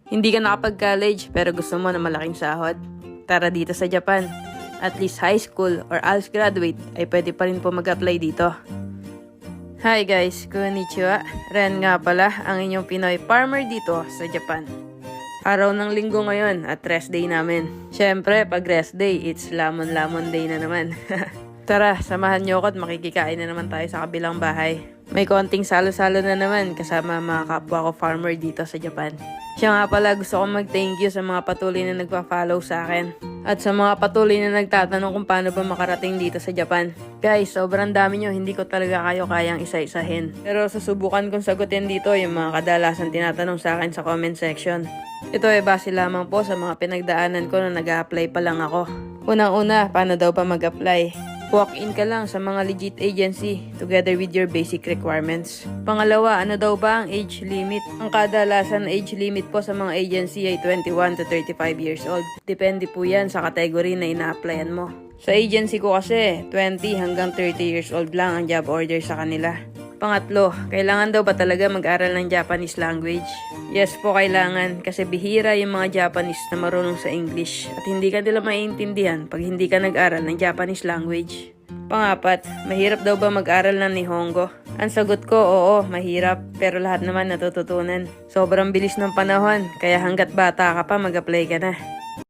Hindi ka nakapag-college pero gusto mo na malaking sahod? Tara dito sa Japan. At least high school or ALS graduate ay pwede pa rin po mag-apply dito. Hi guys, konnichiwa. Ren nga pala ang inyong Pinoy farmer dito sa Japan. Araw ng linggo ngayon at rest day namin. Syempre, pag rest day, it's lamon-lamon day na naman. Tara, samahan niyo ako at makikikain na naman tayo sa kabilang bahay. May konting salo-salo na naman kasama mga kapwa ko farmer dito sa Japan. Siya nga pala, gusto kong mag-thank you sa mga patuloy na nagpa-follow sa akin. At sa mga patuloy na nagtatanong kung paano ba makarating dito sa Japan. Guys, sobrang dami nyo, hindi ko talaga kayo kayang isa-isahin. Pero susubukan kong sagutin dito yung mga kadalasan tinatanong sa akin sa comment section. Ito ay base lamang po sa mga pinagdaanan ko na nag-a-apply pa lang ako. Unang-una, paano daw pa mag-apply? Walk-in ka lang sa mga legit agency together with your basic requirements. Pangalawa, ano daw ba ang age limit? Ang kadalasan age limit po sa mga agency ay 21 to 35 years old. Depende po yan sa category na ina-applyan mo. Sa agency ko kasi, 20 hanggang 30 years old lang ang job order sa kanila. Pangatlo, kailangan daw ba talaga mag-aral ng Japanese language? Yes po, kailangan kasi bihira yung mga Japanese na marunong sa English at hindi ka nila maiintindihan pag hindi ka nag-aral ng Japanese language. Pangapat, mahirap daw ba mag-aral ng Nihongo? Ang sagot ko, oo, mahirap, pero lahat naman natututunan. Sobrang bilis ng panahon, kaya hanggat bata ka pa mag-apply ka na.